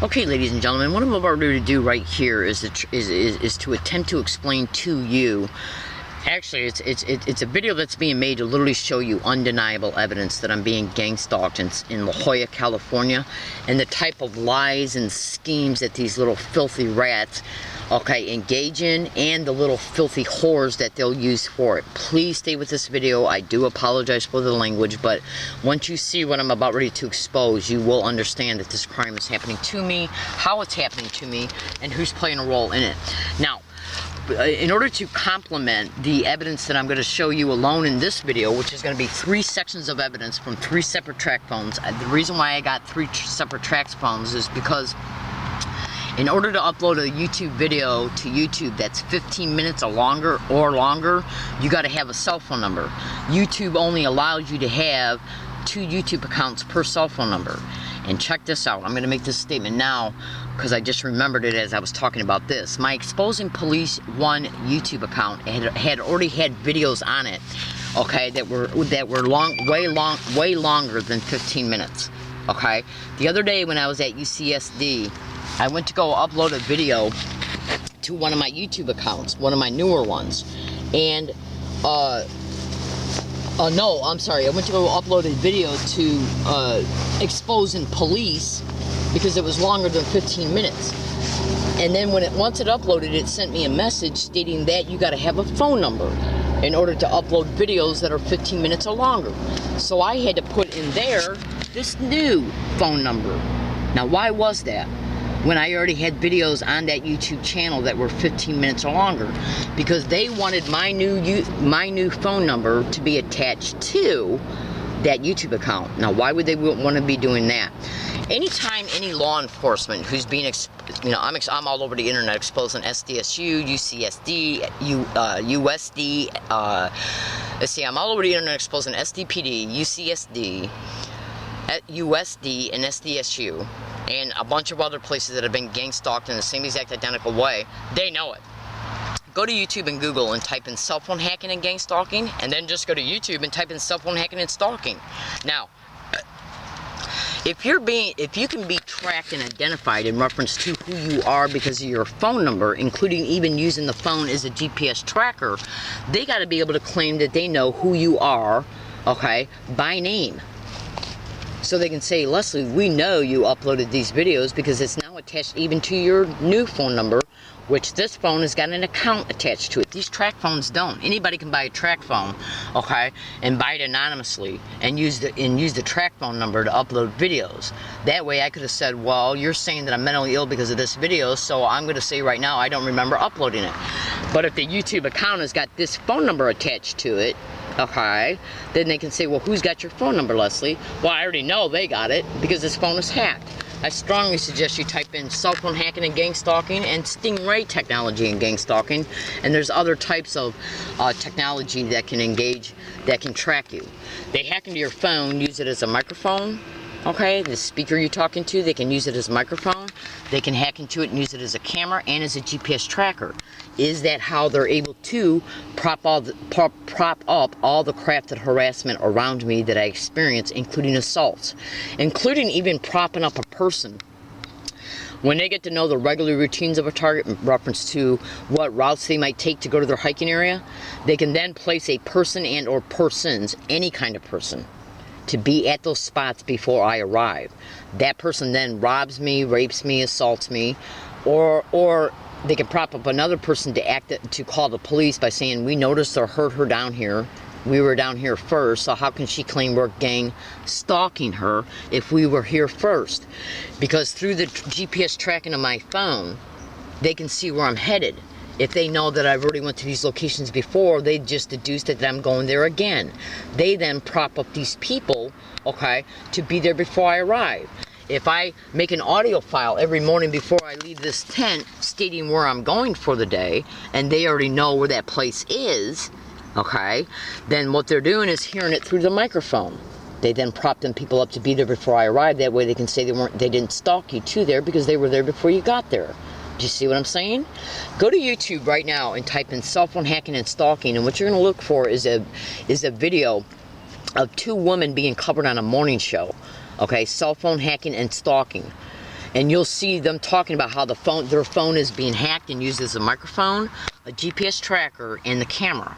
Okay, ladies and gentlemen, what I'm about to do right here is to attempt to explain to you. Actually, it's a video that's being made to literally show you undeniable evidence that I'm being gang stalked in La Jolla, California, and the type of lies and schemes that these little filthy rats, okay, engage in, and the little filthy whores that they'll use for it. Please stay with this video. I do apologize for the language, but once you see what I'm about ready to expose, you will understand that this crime is happening to me, how it's happening to me, and who's playing a role in it. Now, in order to complement the evidence that I'm going to show you alone in this video, which is going to be 3 sections of evidence from 3 separate track phones. The reason why I got 3 separate track phones is because in order to upload a YouTube video to YouTube that's 15 minutes or longer, you got to have a cell phone number. YouTube only allows you to have 2 YouTube accounts per cell phone number. And check this out. I'm going to make this statement now because I just remembered it as I was talking about this. My Exposing Police 1 YouTube account had already had videos on it, okay, that were way longer than 15 minutes. Okay. The other day when I was at UCSD, I went to go upload a video to one of my YouTube accounts, one of my newer ones, and no, I'm sorry. I went to go upload a video to Exposing Police because it was longer than 15 minutes. And then once it uploaded, it sent me a message stating that you got to have a phone number in order to upload videos that are 15 minutes or longer. So I had to put in there this new phone number. Now, why was that? When I already had videos on that YouTube channel that were 15 minutes or longer, because they wanted my new phone number to be attached to that YouTube account. Now, why would they want to be doing that? Anytime any law enforcement who's being, I'm all over the internet exposing SDSU, UCSD, USD, let's see, I'm all over the internet exposing SDPD, UCSD, USD, and SDSU, and a bunch of other places that have been gang stalked in the same exact identical way. They know it. Go to YouTube and Google and type in cell phone hacking and gang stalking, and then just go to YouTube and type in cell phone hacking and stalking. Now, if you can be tracked and identified in reference to who you are because of your phone number, including even using the phone as a GPS tracker, they got to be able to claim that they know who you are, okay, by name. So they can say, Leslie, we know you uploaded these videos because it's now attached even to your new phone number, which this phone has got an account attached to it. These track phones don't. Anybody can buy a track phone, okay, and buy it anonymously and use the track phone number to upload videos. That way I could have said, well, you're saying that I'm mentally ill because of this video, so I'm going to say right now I don't remember uploading it. But if the YouTube account has got this phone number attached to it, okay, then they can say, well, who's got your phone number, Leslie? Well, I already know they got it because this phone is hacked. I strongly suggest you type in cell phone hacking and gang stalking and Stingray technology and gang stalking, and there's other types of technology that can track you. They hack into your phone, use it as a microphone. Okay, the speaker you're talking to, they can use it as a microphone. They can hack into it and use it as a camera and as a GPS tracker. Is that how they're able to prop up all the crafted harassment around me that I experience, including assaults, including even propping up a person? When they get to know the regular routines of a target in reference to what routes they might take to go to their hiking area, they can then place a person and or persons, any kind of person, to be at those spots before I arrive. That person then robs me, rapes me, assaults me, or they can prop up another person to call the police by saying, we noticed or heard her down here. We were down here first, so how can she claim we're gang stalking her if we were here first? Because through the GPS tracking of my phone, they can see where I'm headed. If they know that I've already went to these locations before, they just deduced that I'm going there again. They then prop up these people, okay, to be there before I arrive. If I make an audio file every morning before I leave this tent stating where I'm going for the day, and they already know where that place is, okay, then what they're doing is hearing it through the microphone. They then prop them people up to be there before I arrive. That way they can say they didn't stalk you to there because they were there before you got there. Do you see what I'm saying? Go to YouTube right now and type in cell phone hacking and stalking, and what you're going to look for is a video of 2 women being covered on a morning show. Okay, cell phone hacking and stalking. and you'll see them talking about how their phone is being hacked and used as a microphone, a GPS tracker, and the camera.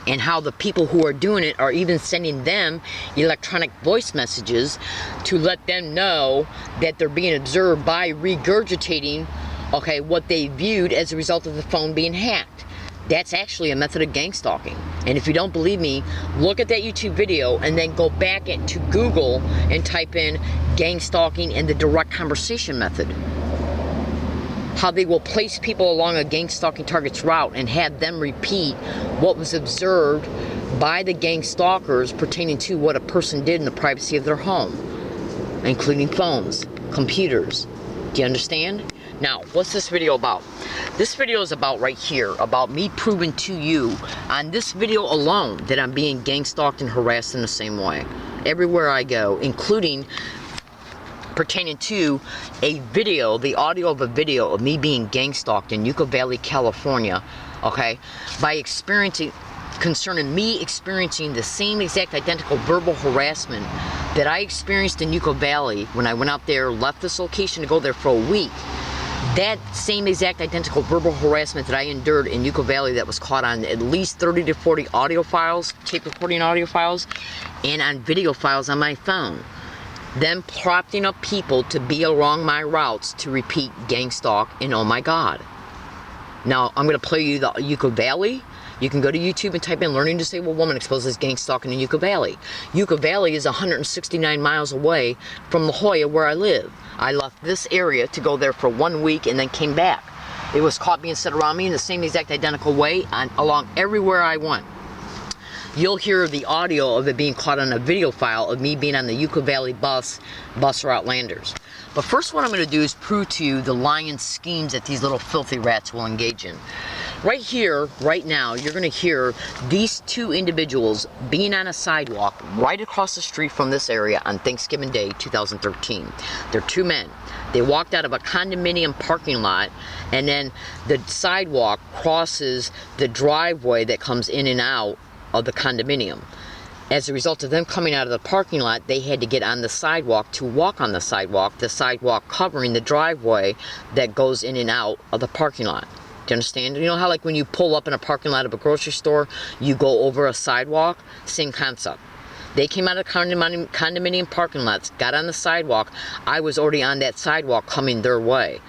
And how the people who are doing it are even sending them electronic voice messages to let them know that they're being observed by regurgitating, okay, what they viewed as a result of the phone being hacked. That's actually a method of gang stalking. And if you don't believe me, look at that YouTube video and then go back to Google and type in gang stalking and the direct conversation method. How they will place people along a gang stalking target's route and have them repeat what was observed by the gang stalkers pertaining to what a person did in the privacy of their home, including phones, computers. Do you understand? Now, what's this video about? This video is about right here, about me proving to you on this video alone that I'm being gang stalked and harassed in the same way. Everywhere I go, including pertaining to a video, the audio of a video of me being gang stalked in Yucca Valley, California, okay, concerning me experiencing the same exact identical verbal harassment that I experienced in Yucca Valley when I went out there, left this location to go there for a week. That same exact identical verbal harassment that I endured in Yucca Valley that was caught on at least 30 to 40 audio files, tape recording audio files, and on video files on my phone. Them prompting up people to be along my routes to repeat gang stalk and oh my god. Now, I'm going to play you the Yucca Valley. You can go to YouTube and type in Learning Disabled Woman Exposes Gang Stalking in Yucca Valley. Yucca Valley is 169 miles away from La Jolla where I live. I left this area to go there for 1 week and then came back. It was caught being set around me in the same exact identical way along everywhere I went. You'll hear the audio of it being caught on a video file of me being on the Yucca Valley bus or Outlanders. But first what I'm going to do is prove to you the lying schemes that these little filthy rats will engage in. Right here, right now, you're going to hear these two individuals being on a sidewalk right across the street from this area on Thanksgiving Day 2013. They're two men. They walked out of a condominium parking lot, and then the sidewalk crosses the driveway that comes in and out of the condominium. As a result of them coming out of the parking lot, they had to get on the sidewalk to walk on the sidewalk covering the driveway that goes in and out of the parking lot. Do you understand? You know how like when you pull up in a parking lot of a grocery store, you go over a sidewalk? Same concept. They came out of condominium parking lots, got on the sidewalk. I was already on that sidewalk coming their way.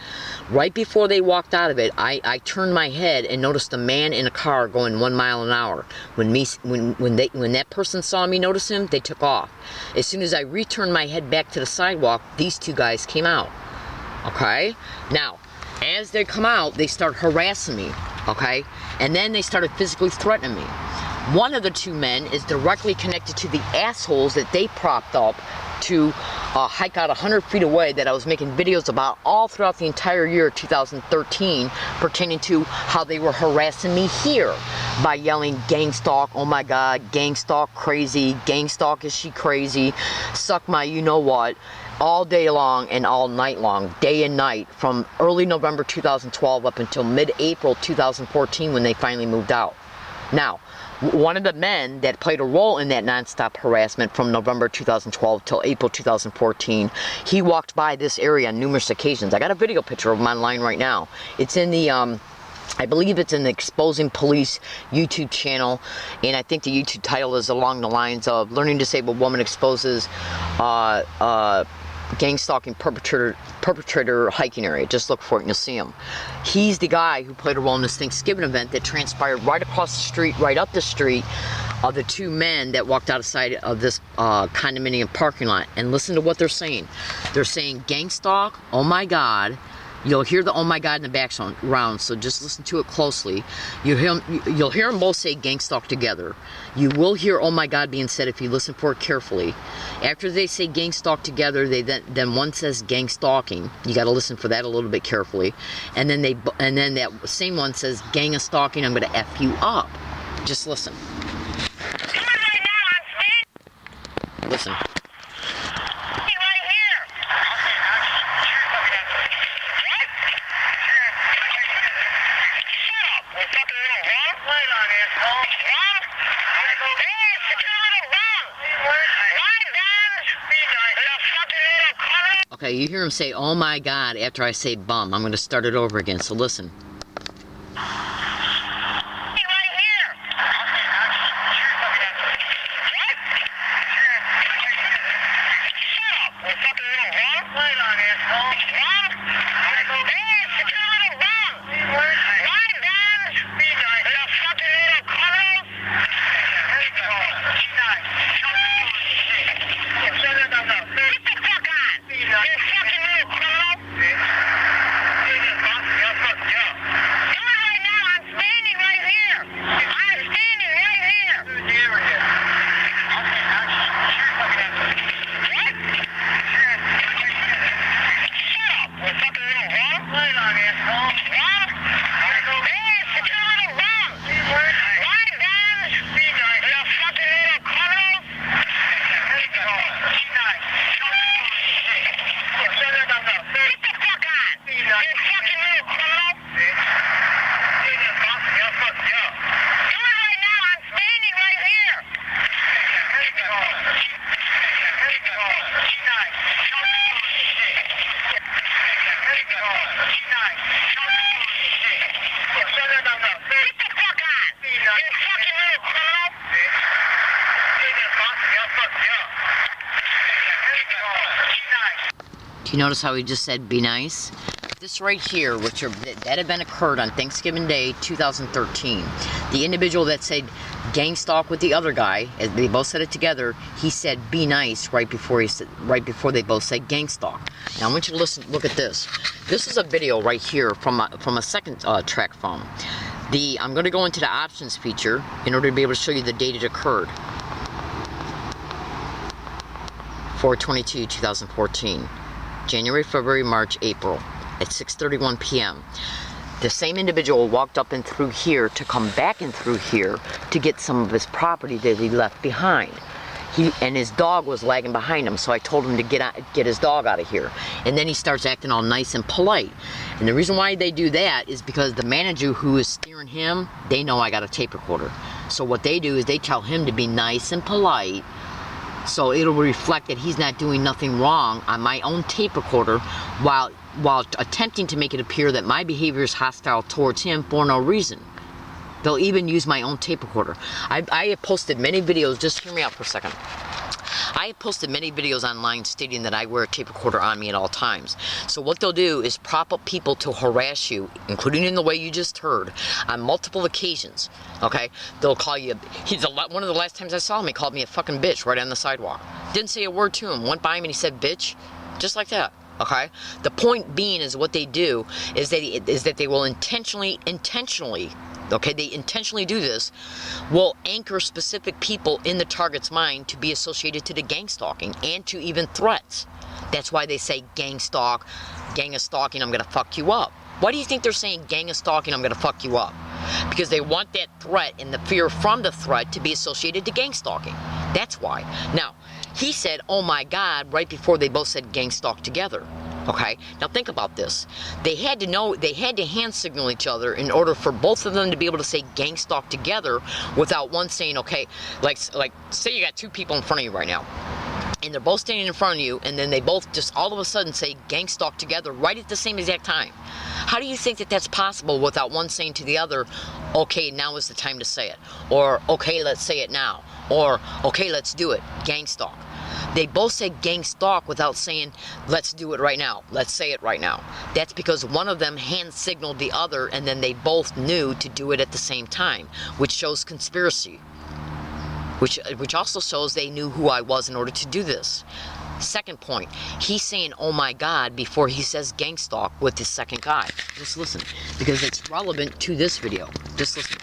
Right before they walked out of it, I turned my head and noticed a man in a car going 1 mile an hour. When that person saw me notice him, they took off. As soon as I returned my head back to the sidewalk, these two guys came out. Okay? Now, as they come out, they start harassing me. Okay? And then they started physically threatening me. One of the two men is directly connected to the assholes that they propped up to hike out 100 feet away that I was making videos about all throughout the entire year of 2013 pertaining to how they were harassing me here by yelling gang stalk, oh my god, gang stalk crazy, gang stalk is she crazy, suck my you know what, all day long and all night long, day and night, from early November 2012 up until mid-April 2014 when they finally moved out. Now, one of the men that played a role in that nonstop harassment from November 2012 till April 2014, he walked by this area on numerous occasions. I got a video picture of him online right now. It's in the, I believe it's in the Exposing Police YouTube channel, and I think the YouTube title is along the lines of Learning Disabled Woman Exposes Gang Stalking Perpetrator Hiking Area. Just look for it and you'll see him. He's the guy who played a role in this Thanksgiving event that transpired right across the street, right up the street of the two men that walked outside of this condominium parking lot. And listen to what they're saying. They're saying gang stalk, oh my god. You'll hear the oh my god in the background, so just listen to it closely. You'll hear them both say gang stalk together. You will hear oh my god being said if you listen for it carefully. After they say gang stalk together, they then one says gang stalking. You got to listen for that a little bit carefully. And then that same one says gang of stalking, I'm going to F you up. Just listen. Listen. Okay, Okay, you hear him say, oh my God, after I say bum. I'm going to start it over again, so listen. Do you notice how he just said be nice? This right here, that event occurred on Thanksgiving Day 2013. The individual that said gang stalk with the other guy, as they both said it together, he said be nice right before they both said gang stalk. Now I want you to look at this. This is a video right here from a second track phone. I'm going to go into the options feature in order to be able to show you the date it occurred. 4/22/2014. January, February, March, April at 6:31 p.m. The same individual walked up and through here to come back in through here to get some of his property that he left behind. And his dog was lagging behind him, so I told him to get his dog out of here. And then he starts acting all nice and polite. And the reason why they do that is because the manager who is steering him, they know I got a tape recorder. So what they do is they tell him to be nice and polite, so it'll reflect that he's not doing nothing wrong on my own tape recorder while attempting to make it appear that my behavior is hostile towards him for no reason. They'll even use my own tape recorder. I have posted many videos, just hear me out for a second. I have posted many videos online stating that I wear a tape recorder on me at all times. So what they'll do is prop up people to harass you, including in the way you just heard, on multiple occasions. Okay? They'll call you, one of the last times I saw him, he called me a fucking bitch right on the sidewalk. Didn't say a word to him, went by him and he said bitch, just like that. Okay? The point being is what they do is that they will intentionally, okay, they intentionally do this, will anchor specific people in the target's mind to be associated to the gang stalking and to even threats. That's why they say gang stalk, gang of stalking, I'm gonna fuck you up. Why do you think they're saying gang of stalking, I'm gonna fuck you up? Because they want that threat and the fear from the threat to be associated to gang stalking. That's why. Now, he said, oh my God, right before they both said gang stalk together. Okay, now think about this. They had to hand signal each other in order for both of them to be able to say gang stalk together without one saying, okay, like say you got two people in front of you right now, and they're both standing in front of you, and then they both just all of a sudden say gang stalk together right at the same exact time. How do you think that that's possible without one saying to the other, okay, now is the time to say it, or okay, let's say it now, or okay, let's do it, gang stalk. They both say gang stalk without saying, let's do it right now, let's say it right now. That's because one of them hand signaled the other, and then they both knew to do it at the same time, which shows conspiracy. Which also shows they knew who I was in order to do this. Second point, he's saying, oh my God, before he says gang stalk with his second guy. Just listen, because it's relevant to this video. Just listen.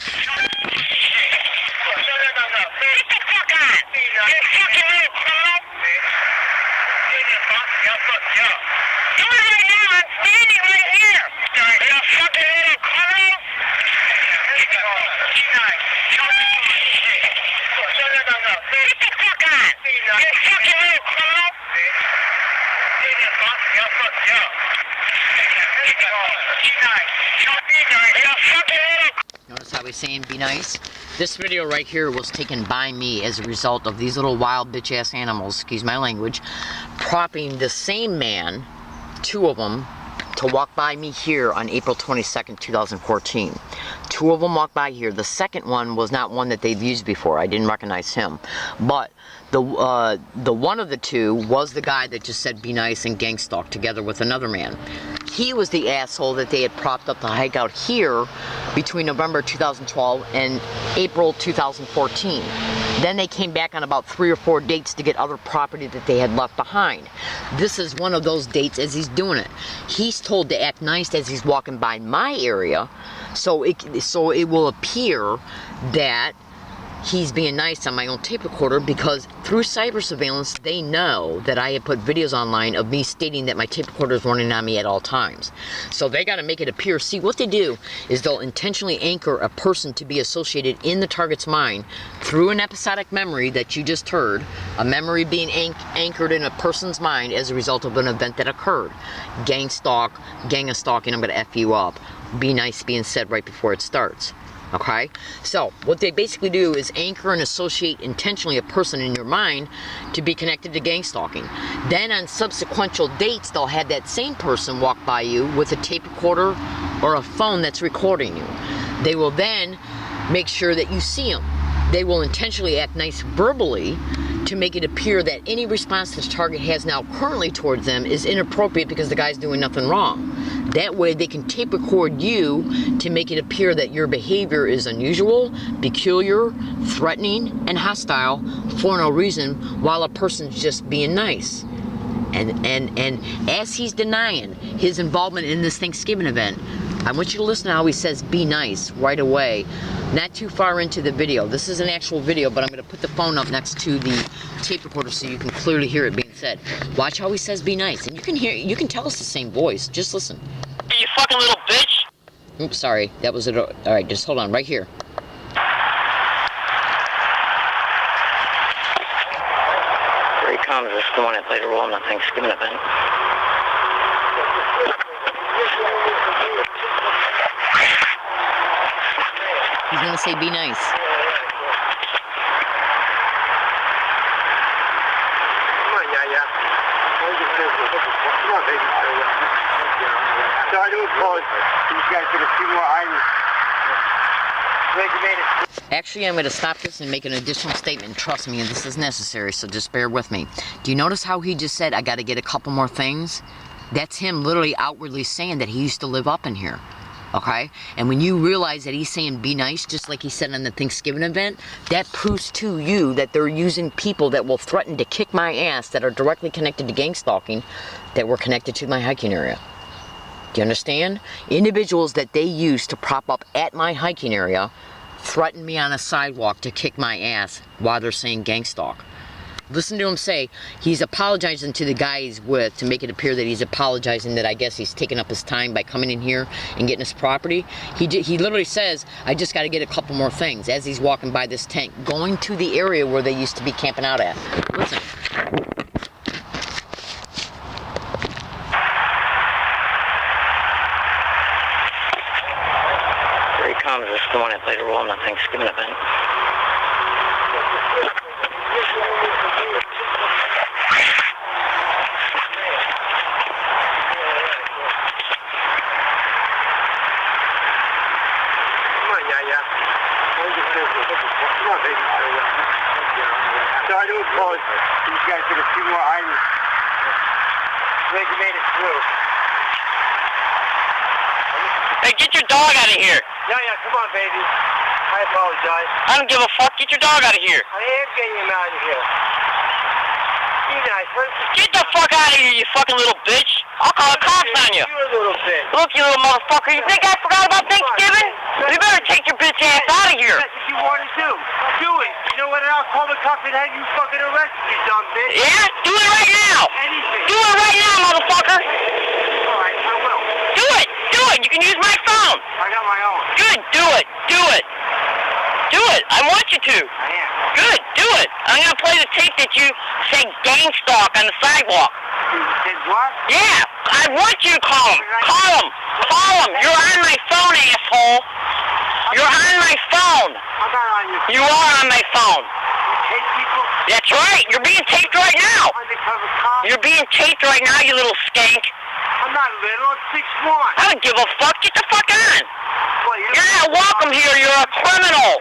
Notice how he's saying be nice? This video right here was taken by me as a result of these little wild bitch ass animals, excuse my language, propping the same man, 2 of them, to walk by me here on April 22nd, 2014. 2 of them walked by here. The second one was not one that they've used before. I didn't recognize him. But the one of the 2 was the guy that just said be nice and gang stalk together with another man. He was the asshole that they had propped up to hike out here between November 2012 and April 2014. Then they came back on about 3 or 4 dates to get other property that they had left behind. This is one of those dates as he's doing it. He's told to act nice as he's walking by my area, so it will appear that he's being nice on my own tape recorder, because through cyber surveillance they know that I had put videos online of me stating that my tape recorder is running on me at all times. So they got to make it appear. See, what they do is they'll intentionally anchor a person to be associated in the target's mind through an episodic memory that you just heard, a memory being anchored in a person's mind as a result of an event that occurred. Gang stalk, gang of stalking, I'm going to F you up. Be nice being said right before it starts. Okay, so what they basically do is anchor and associate intentionally a person in your mind to be connected to gang stalking. Then on subsequent dates, they'll have that same person walk by you with a tape recorder or a phone that's recording you. They will then make sure that you see them. They will intentionally act nice verbally to make it appear that any response the target has now currently towards them is inappropriate because the guy's doing nothing wrong. That way they can tape record you to make it appear that your behavior is unusual, peculiar, threatening, and hostile for no reason, while a person's just being nice. And as he's denying his involvement in this Thanksgiving event, I want you to listen to how he says be nice right away, not too far into the video. This is an actual video, but I'm going to put the phone up next to the tape recorder so you can clearly hear it being said. Watch how he says be nice, and you can tell it's the same voice. Just listen. You fucking little bitch! Oops, sorry, that was it. All right, just hold on right here. Here he comes. This is the one that played a role in the Thanksgiving event. He's gonna say be nice. Come on, yeah. Come on, baby. Sorry to impose. These guys get a few more items. Actually, I'm going to stop this and make an additional statement. Trust me, this is necessary, so just bear with me. Do you notice how he just said, I got to get a couple more things? That's him literally outwardly saying that he used to live up in here. Okay? And when you realize that he's saying be nice, just like he said on the Thanksgiving event, that proves to you that they're using people that will threaten to kick my ass that are directly connected to gang stalking that were connected to my hiking area. Do you understand? Individuals that they use to prop up at my hiking area threaten me on a sidewalk to kick my ass while they're saying gang stalk. Listen to him say he's apologizing to the guy he's with to make it appear that he's apologizing that I guess he's taking up his time by coming in here and getting his property. He literally says, I just got to get a couple more things as he's walking by this tank, going to the area where they used to be camping out at. Listen. Here he comes. This is the one that played a role in the Thanksgiving event. Sorry to impose. These guys get a few more items. Glad you made it through. Hey, get your dog out of here! Yeah, come on, baby. I apologize. I don't give a fuck. Get your dog out of here. I am getting him out of here. Be nice. Get the fuck out of here, you fucking little bitch. I'll call the cops on you. You a little bit. Look, you little motherfucker. You think I forgot about Thanksgiving? You better take your bitch ass out of here. That's what you want to do. Do it. You know what? I'll call the cops and have you fucking arrested, you dumb bitch. Yeah? Do it right now. Anything. Do it right now, motherfucker. All right, I will. Do it. Do it. You can use my phone. I got my own. Good. Do it. Do it. Do it. I want you to. I am. Good. Do it. I'm going to play the tape that you say gang stalk on the sidewalk. You said what? Yeah. I want you to call him. Call him. Call him. You're on my phone, asshole. You're on my phone. I'm not on your phone. You are on my phone. Tape people? That's right. You're being taped right now. Undercover cop? You're being taped right now, you little skank. I'm not little. I'm 6'1". I don't give a fuck. Get the fuck on. What, You're not welcome here. You're a criminal.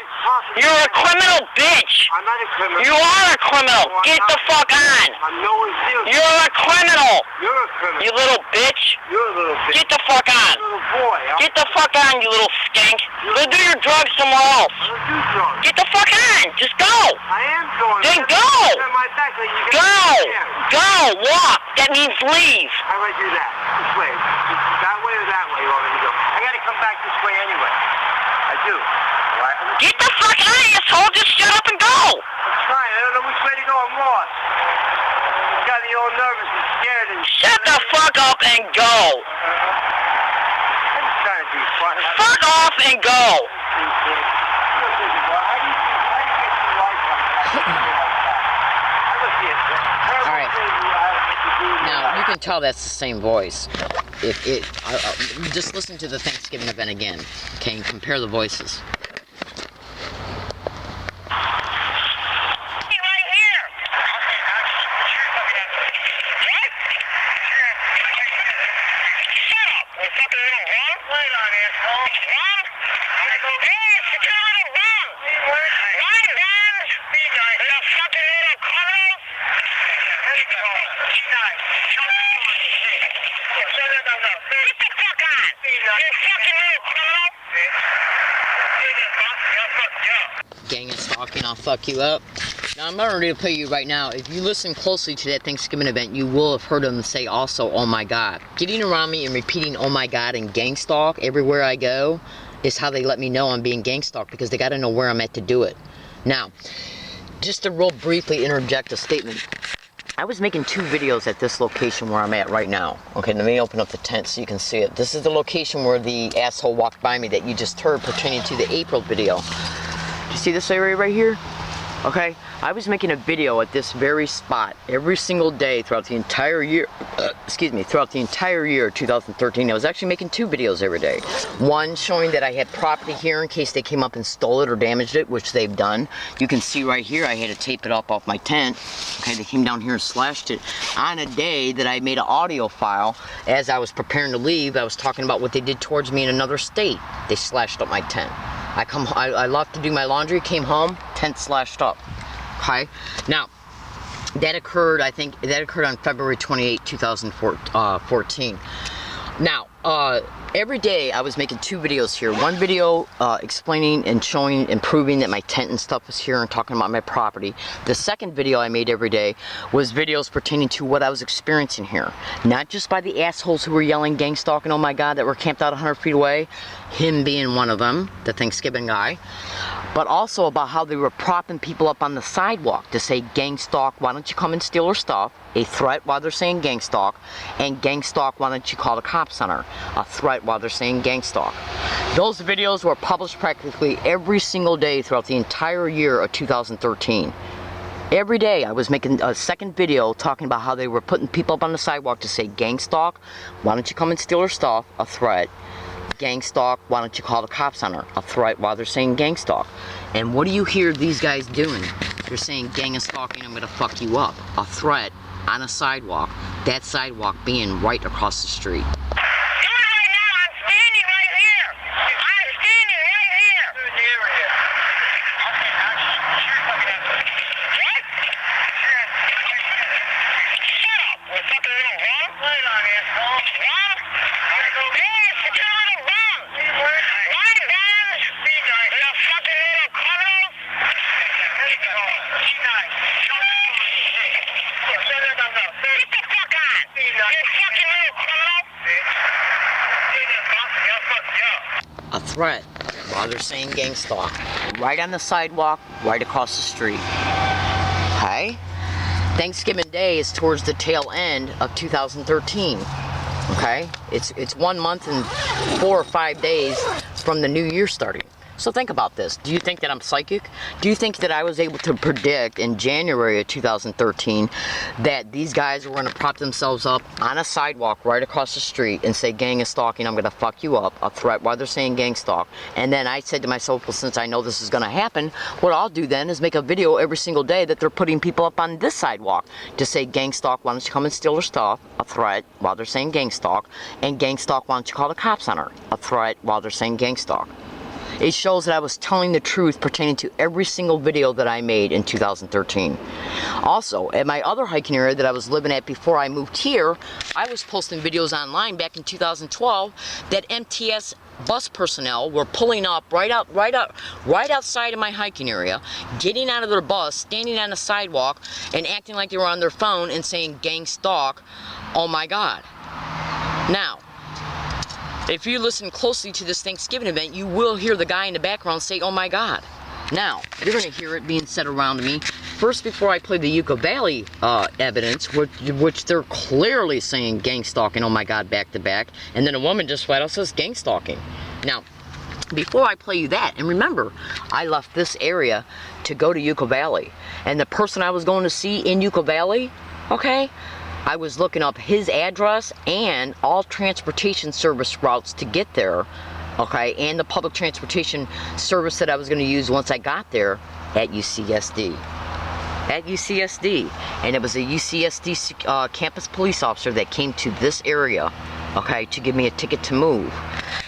You're a criminal bitch. I'm not a criminal. You are a criminal. No, I'm Get not. the fuck on. I'm no one's deal. You're a criminal. You're a criminal. You little bitch. You're a little bitch. Get the fuck on. You're a little boy. Get the fuck on, you little skank. Go do your drugs somewhere else. I don't do drugs. Get the fuck on. Just go. I am going. Then go. Turn my back so you can Go. understand. Go. Walk. That means leave. How do I do that? This way. That way or that way you want me to go? I gotta come back this way anyway. I do. Alright? Get the fuck on, asshole. Just shut up and go. I'm trying. I don't know which way to go. I'm lost. It's got me all nervous and scared and Shut the fuck up and go. I'm just trying to be fun. Fuck off and go. All right. Now you can tell that's the same voice. Just listen to the Thanksgiving event again, okay, and compare the voices. Right here. Shut up. What's up, little wrong? Wait on, asshole. Wrong? Hey, it's a little wrong. Right, man? You fucking little criminal. There you go. Get the fuck on. You fucking little criminal. Gang and stalking, I'll fuck you up. Now I'm not ready to play you right now. If you listen closely to that Thanksgiving event, you will have heard them say also, "Oh my God." Getting around me and repeating "Oh my God" and gang stalk everywhere I go is how they let me know I'm being gang stalked, because they got to know where I'm at to do it. Now, just to real briefly interject a statement. I was making 2 videos at this location where I'm at right now. Okay, let me open up the tent so you can see it. This is the location where the asshole walked by me that you just heard pertaining to the April video. You see this area right here? Okay, I was making a video at this very spot every single day throughout the entire year, throughout the entire year of 2013. I was actually making 2 videos every day. One showing that I had property here in case they came up and stole it or damaged it, which they've done. You can see right here, I had to tape it up off my tent. Okay, they came down here and slashed it. On a day that I made an audio file, as I was preparing to leave, I was talking about what they did towards me in another state. They slashed up my tent. I left to do my laundry, came home, tent slashed up. Okay, now that occurred, I think that occurred on February 28, 2014. Now, every day I was making 2 videos here. One video explaining and showing and proving that my tent and stuff was here and talking about my property. The second video I made every day was videos pertaining to what I was experiencing here. Not just by the assholes who were yelling gang stalking, "Oh my God," that were camped out 100 feet away, him being one of them, the Thanksgiving guy, but also about how they were propping people up on the sidewalk to say gang stalk, why don't you come and steal our stuff? A threat while they're saying gang stalk, and gang stalk, why don't you call the cops center? A threat while they're saying gang stalk. Those videos were published practically every single day throughout the entire year of 2013. Every day I was making a second video talking about how they were putting people up on the sidewalk to say gang stalk, why don't you come and steal our stuff? A threat. Gang stalk, why don't you call the cops center? A threat while they're saying gang stalk. And what do you hear these guys doing? They're saying gang and stalking, I'm gonna fuck you up. A threat on a sidewalk. That sidewalk being right across the street. A threat while they're saying gang stalk. Right on the sidewalk, right across the street. Okay? Thanksgiving Day is towards the tail end of 2013. Okay? It's 1 month and 4 or 5 days from the new year starting. So think about this. Do you think that I'm psychic? Do you think that I was able to predict in January of 2013 that these guys were going to prop themselves up on a sidewalk right across the street and say, gang is stalking, I'm going to fuck you up, a threat while they're saying gang stalk? And then I said to myself, well, since I know this is going to happen, what I'll do then is make a video every single day that they're putting people up on this sidewalk to say gang stalk, why don't you come and steal their stuff, a threat while they're saying gang stalk, and gang stalk, why don't you call the cops on her, a threat while they're saying gang stalk. It shows that I was telling the truth pertaining to every single video that I made in 2013. Also, at my other hiking area that I was living at before I moved here, I was posting videos online back in 2012 that MTS bus personnel were pulling up right outside of my hiking area, getting out of their bus, standing on the sidewalk, and acting like they were on their phone and saying gang stalk, oh my God. Now, if you listen closely to this Thanksgiving event, you will hear the guy in the background say, oh my God. Now, you're going to hear it being said around me. First, before I play the Yucca Valley evidence, which they're clearly saying gang stalking, oh my God, back to back. And then a woman just flat out says gang stalking. Now, before I play you that, and remember, I left this area to go to Yucca Valley. And the person I was going to see in Yucca Valley, okay, I was looking up his address and all transportation service routes to get there, okay, and the public transportation service that I was going to use once I got there at UCSD. At UCSD. And it was a UCSD campus police officer that came to this area, okay, to give me a ticket to move.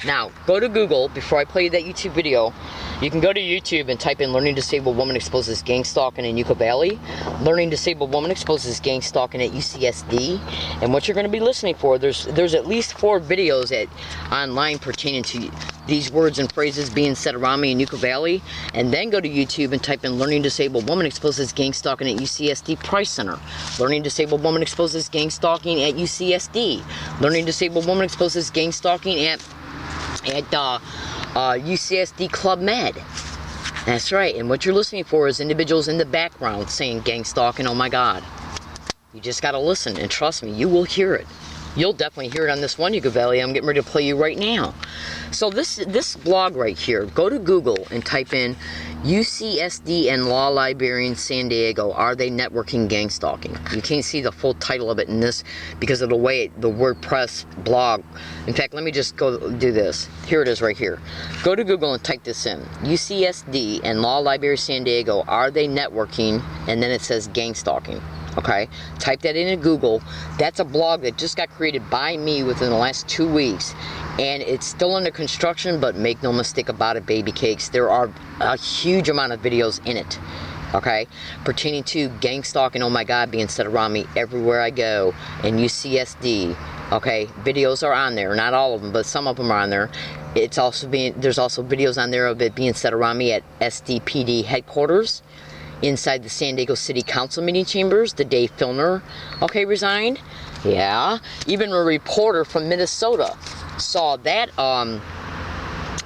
Now, go to Google before I play you that YouTube video. You can go to YouTube and type in Learning Disabled Woman Exposes Gang Stalking in Yucca Valley, Learning Disabled Woman Exposes Gang Stalking at UCSD, and what you're going to be listening for, there's at least 4 videos online pertaining to these words and phrases being said around me in Yucca Valley, and then go to YouTube and type in Learning Disabled Woman Exposes Gang Stalking at UCSD Price Center, Learning Disabled Woman Exposes Gang Stalking at UCSD, Learning Disabled Woman Exposes Gang Stalking at UCSD Club Med. That's right, and what you're listening for is individuals in the background saying gang stalking, oh my God. You just gotta listen, and trust me, you will hear it. You'll definitely hear it on this one Yucca Valley I'm getting ready to play you right now. So this blog right here, go to Google and type in UCSD and Law Librarian San Diego, are they networking gang stalking? You can't see the full title of it in this because of the way the WordPress blog. In fact, let me just go do this. Here it is right here. Go to Google and type this in. UCSD and Law Library San Diego, are they networking? And then it says gang stalking. Okay, type that into Google. That's a blog that just got created by me within the last 2 weeks, and it's still under construction, but make no mistake about it, baby cakes, there are a huge amount of videos in it, okay, pertaining to gang stalking, oh my God, being said around me everywhere I go, and UCSD, okay, videos are on there, not all of them, but some of them are on there. There's also videos on there of it being said around me at SDPD headquarters, inside the San Diego City Council meeting chambers, the day Filner, okay, resigned. Yeah, even a reporter from Minnesota saw that.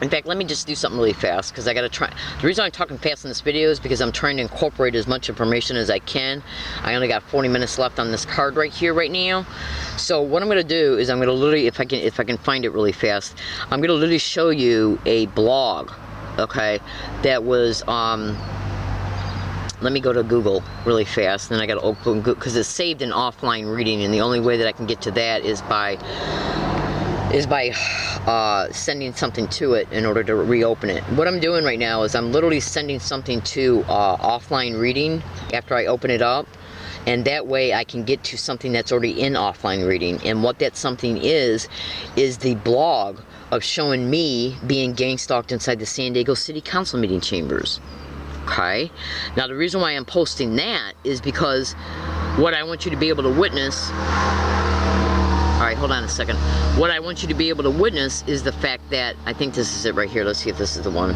In fact, let me just do something really fast because I gotta try. The reason I'm talking fast in this video is because I'm trying to incorporate as much information as I can. I only got 40 minutes left on this card right here, right now. So what I'm gonna do is I'm gonna literally, if I can find it really fast, I'm gonna literally show you a blog, okay, that was let me go to Google really fast, and then I gotta open Google because it's saved in offline reading, and the only way that I can get to that is by sending something to it in order to reopen it. What I'm doing right now is I'm literally sending something to offline reading after I open it up, and that way I can get to something that's already in offline reading. And what that something is the blog of showing me being gang stalked inside the San Diego City Council meeting chambers. Okay, now the reason why I'm posting that is because what I want you to be able to witness, alright, hold on a second, what I want you to be able to witness is the fact that, I think this is it right here, let's see if this is the one.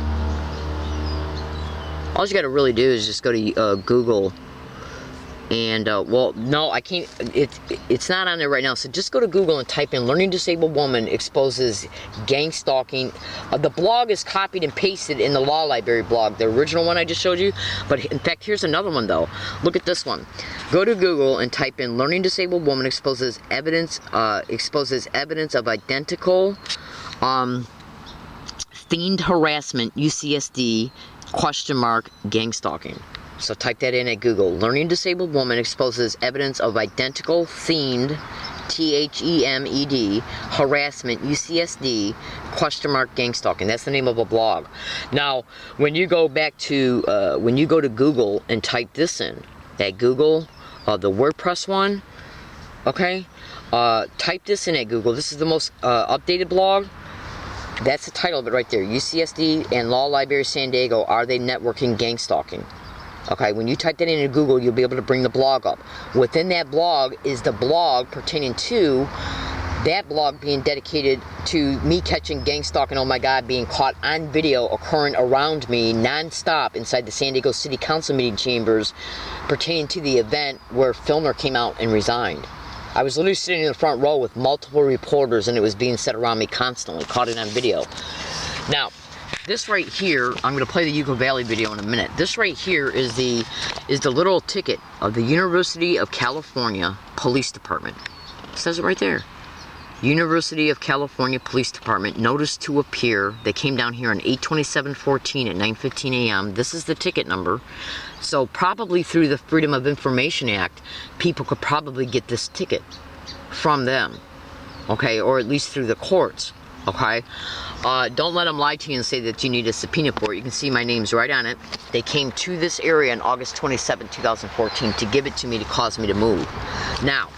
All you gotta really do is just go to Google and, well, no, I can't, it's not on there right now, so just go to Google and type in Learning Disabled Woman Exposes Gang Stalking. The blog is copied and pasted in the Law Library blog, the original one I just showed you, but in fact, here's another one though. Look at this one. Go to Google and type in Learning Disabled Woman Exposes Evidence of Identical Fiend harassment, UCSD, question mark, gang stalking. So type that in at Google. Learning disabled woman exposes evidence of identical themed, THEMED, harassment, UCSD, question mark, gang stalking. That's the name of a blog. Now, when you go back to, when you go to Google and type this in, at Google, the WordPress one, okay, type this in at Google. This is the most updated blog. That's the title of it right there. UCSD and Law Library San Diego, are they networking gang stalking? Okay, when you type that into Google, you'll be able to bring the blog up. Within that blog is the blog pertaining to that blog being dedicated to me catching gang stalking, oh my God, being caught on video occurring around me non-stop inside the San Diego City Council meeting chambers pertaining to the event where Filmer came out and resigned. I was literally sitting in the front row with multiple reporters and it was being said around me constantly, caught it on video. Now, this right here, I'm going to play the Yucca Valley video in a minute. This right here is the little ticket of the University of California Police Department. It says it right there. University of California Police Department, notice to appear. They came down here on 8/27/14 at 9:15 a.m. This is the ticket number. So probably through the Freedom of Information Act, people could probably get this ticket from them, okay, or at least through the courts, okay. Don't let them lie to you and say that you need a subpoena for it. You can see my name's right on it. They came to this area on August 27, 2014 to give it to me to cause me to move. Now,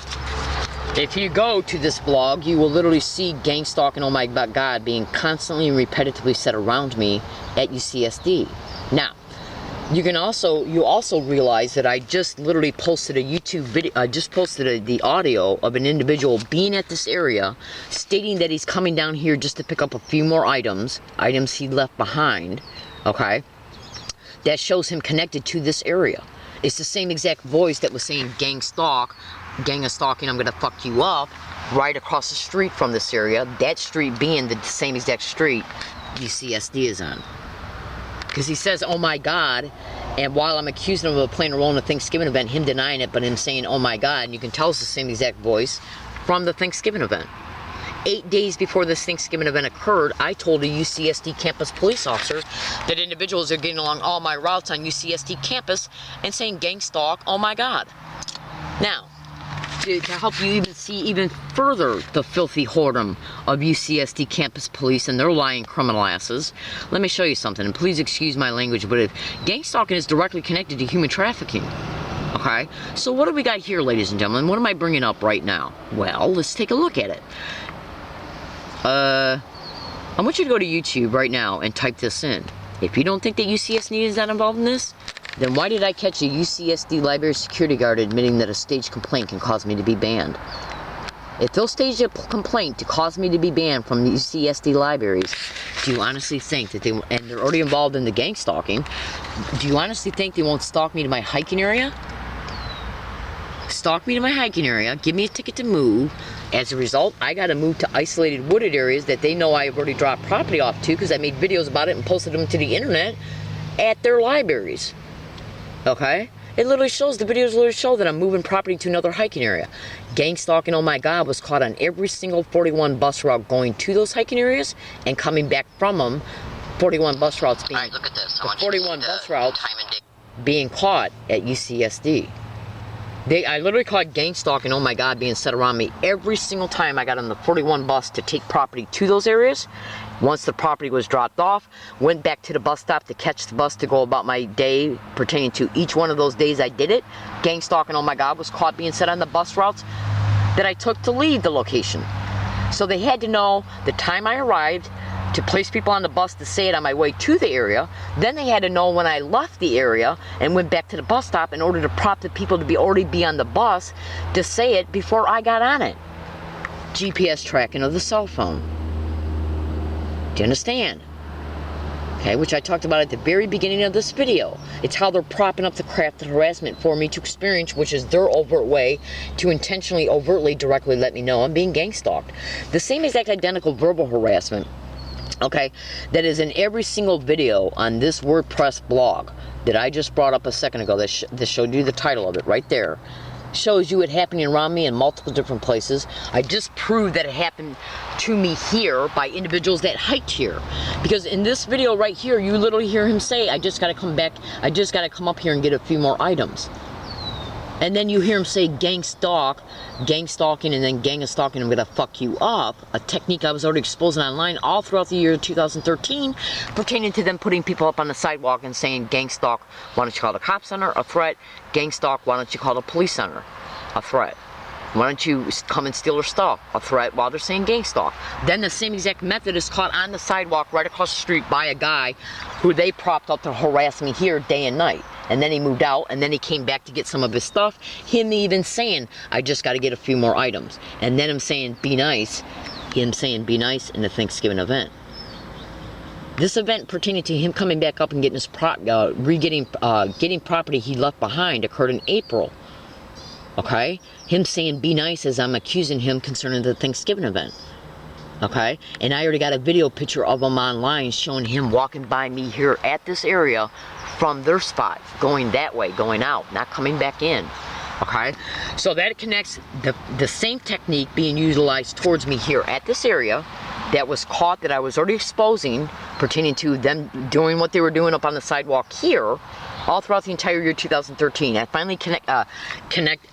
if you go to this blog, you will literally see gang stalking, oh my God, being constantly and repetitively said around me at UCSD. Now, you also realize that I just literally posted a YouTube video. I just posted the audio of an individual being at this area, stating that he's coming down here just to pick up a few more items he left behind, okay, that shows him connected to this area. It's the same exact voice that was saying gang stalk, gang of stalking, I'm gonna fuck you up, right across the street from this area, that street being the same exact street UCSD is on. Because he says, oh my God, and while I'm accusing him of playing a role in the Thanksgiving event, him denying it, but him saying, oh my God, and you can tell it's the same exact voice from the Thanksgiving event. 8 days before this Thanksgiving event occurred, I told a UCSD campus police officer that individuals are getting along all my routes on UCSD campus and saying gang stalk, oh my God. Now, to help you even see even further the filthy whoredom of UCSD campus police and their lying criminal asses, let me show you something, and please excuse my language, but if gang stalking is directly connected to human trafficking, okay, so what do we got here, ladies and gentlemen? What am I bringing up right now? Well, let's take a look at it. I want you to go to YouTube right now and type this in. If you don't think that UCSD is not involved in this, then why did I catch a UCSD library security guard admitting that a staged complaint can cause me to be banned? If they'll stage a complaint to cause me to be banned from UCSD libraries, do you honestly think that and they're already involved in the gang stalking, do you honestly think they won't stalk me to my hiking area? Stalk me to my hiking area, give me a ticket to move. As a result, I got to move to isolated wooded areas that they know I've already dropped property off to because I made videos about it and posted them to the internet at their libraries. Okay? It literally shows, the videos literally show that I'm moving property to another hiking area. Gang stalking, oh my God, was caught on every single 41 bus route going to those hiking areas and coming back from them. 41 bus routes being, look at this. the 41 bus routes being caught at UCSD. I literally caught gang stalking, oh my God, being said around me every single time I got on the 41 bus to take property to those areas. Once the property was dropped off, went back to the bus stop to catch the bus to go about my day pertaining to each one of those days I did it. Gang stalking, oh my God, was caught being said on the bus routes that I took to leave the location. So they had to know the time I arrived to place people on the bus to say it on my way to the area. Then they had to know when I left the area and went back to the bus stop in order to prompt the people to already be on the bus to say it before I got on it. GPS tracking of the cell phone. Do you understand? Okay, which I talked about at the very beginning of this video. It's how they're propping up the crafted harassment for me to experience, which is their overt way to intentionally, overtly, directly let me know I'm being gang stalked. The same exact identical verbal harassment, okay, that is in every single video on this WordPress blog that I just brought up a second ago that showed you the title of it right there. shows you it happening around me in multiple different places. I just proved that it happened to me here by individuals that hiked here. Because in this video right here, you literally hear him say, I just gotta come back, I just gotta come up here and get a few more items. And then you hear him say gang stalking, and then gang of stalking, I'm gonna fuck you up. A technique I was already exposing online all throughout the year 2013, pertaining to them putting people up on the sidewalk and saying gang stalk, why don't you call the cop center? A threat. Gang stalk, why don't you call the police center? A threat. Why don't you come and steal their stuff? A threat while they're saying gang stalk. Then the same exact method is caught on the sidewalk right across the street by a guy who they propped up to harass me here day and night. And then he moved out, and then he came back to get some of his stuff. Him even saying, I just got to get a few more items. And then him saying, be nice. Him saying, be nice in the Thanksgiving event. This event pertaining to him coming back up and getting his getting property he left behind occurred in April. Okay? Him saying, be nice, as I'm accusing him concerning the Thanksgiving event. Okay? And I already got a video picture of him online showing him walking by me here at this area from their spot, going that way, going out, not coming back in. Okay? So that connects the same technique being utilized towards me here at this area that was caught, that I was already exposing, pertaining to them doing what they were doing up on the sidewalk here all throughout the entire year 2013. I finally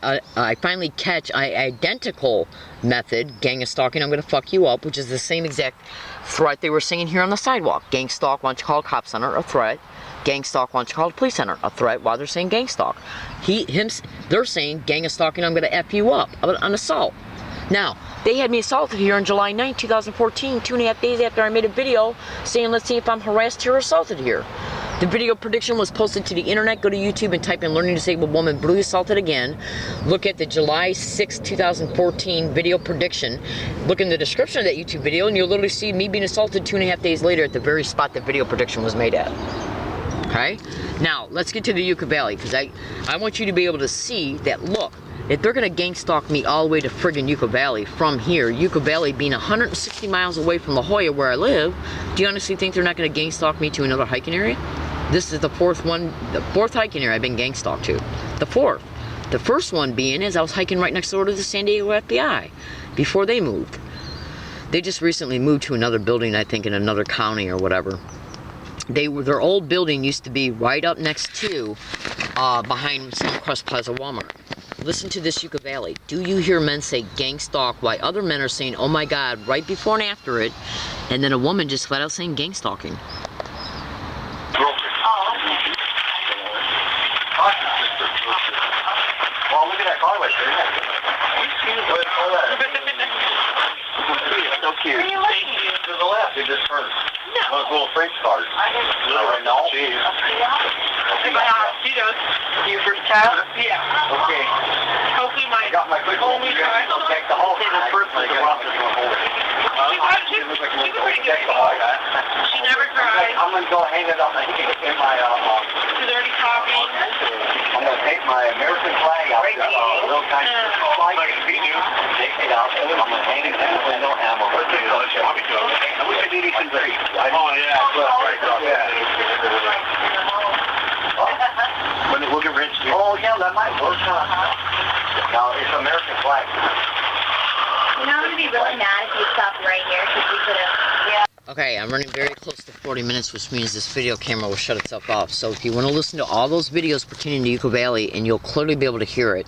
I finally catch an identical method, gang of stalking, I'm gonna fuck you up, which is the same exact threat they were saying here on the sidewalk. Gang stalk, why don't you call a cop center? A threat. Gang stalk, why don't you call the police center? A threat while they're saying gang stalk. They're saying gang of stalking, I'm gonna F you up, an assault. Now, they had me assaulted here on July 9, 2014, 2.5 days after I made a video saying, let's see if I'm harassed here or assaulted here. The video prediction was posted to the internet. Go to YouTube and type in learning disabled woman brutally assaulted again. Look at the July 6, 2014 video prediction. Look in the description of that YouTube video and you'll literally see me being assaulted 2.5 days later at the very spot the video prediction was made at. Okay? Now, let's get to the Yucca Valley, because I want you to be able to see that, look, if they're going to gang stalk me all the way to friggin' Yucca Valley from here, Yucca Valley being 160 miles away from La Jolla where I live, do you honestly think they're not going to gang stalk me to another hiking area? This is the fourth hiking area I've been gang stalked to. The fourth. The first one being is I was hiking right next door to the San Diego FBI before they moved. They just recently moved to another building, I think, in another county or whatever. Their old building used to be right up next to, behind Suncrest Plaza Walmart. Listen to this Yucca Valley. Do you hear men say gang stalk while other men are saying, oh my God, right before and after it, and then a woman just flat out saying gang stalking? Well, look at that car right there. So cute. To the left, it just turned. No. Those little French cars. No. Jeez. You first child? Yeah. Okay. Hopefully my only child. I'll take the whole thing. This person is she never cried. I'm going to go hang it on in my she's already copied. I'm going to take my American flag out. Little kind of flag. Take it out. I'm going to hang it down with no ammo. I wish I did these things right. Oh, yeah. When they look at Rich, oh, yeah, that might work. Now, it's American flag. You know, I'm going to be really mad if you stop right here, because we could have... Okay, I'm running very close to 40 minutes, which means this video camera will shut itself off. So if you want to listen to all those videos pertaining to Yucca Valley, and you'll clearly be able to hear it,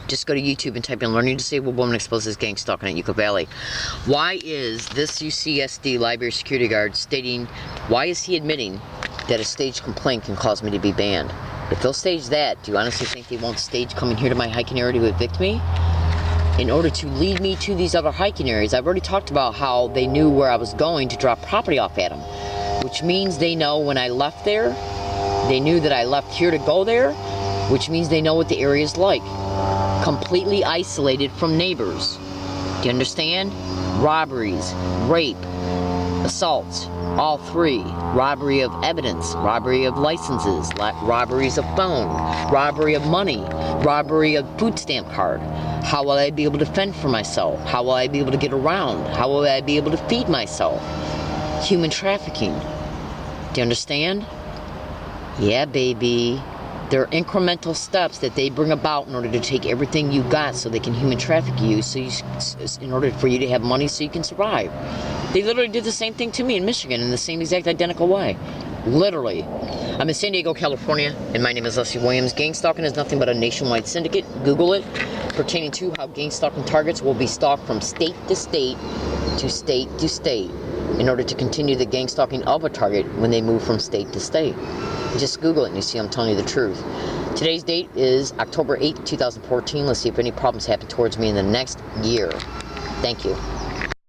just go to YouTube and type in Learning Disabled Woman Exposes Gang Stalking at Yucca Valley. Why is this UCSD library security guard stating, why is he admitting that a staged complaint can cause me to be banned? If they'll stage that, do you honestly think they won't stage coming here to my hiking area to evict me? In order to lead me to these other hiking areas, I've already talked about how they knew where I was going to drop property off at them. Which means they know when I left there, they knew that I left here to go there, which means they know what the area is like. Completely isolated from neighbors. Do you understand? Robberies, rape, assaults, all three. Robbery of evidence, robbery of licenses, robberies of phone, robbery of money, robbery of food stamp card. How will I be able to fend for myself? How will I be able to get around? How will I be able to feed myself? Human trafficking. Do you understand? Yeah, baby. There are incremental steps that they bring about in order to take everything you got so they can human traffic you, in order for you to have money so you can survive. They literally did the same thing to me in Michigan in the same exact identical way. Literally. I'm in San Diego, California, and my name is Leslie Williams. Gang stalking is nothing but a nationwide syndicate. Google it, pertaining to how gang stalking targets will be stalked from state to state to state to state in order to continue the gang stalking of a target when they move from state to state. Just Google it and you see I'm telling you the truth. Today's date is October 8th, 2014. Let's see if any problems happen towards me in the next year. Thank you.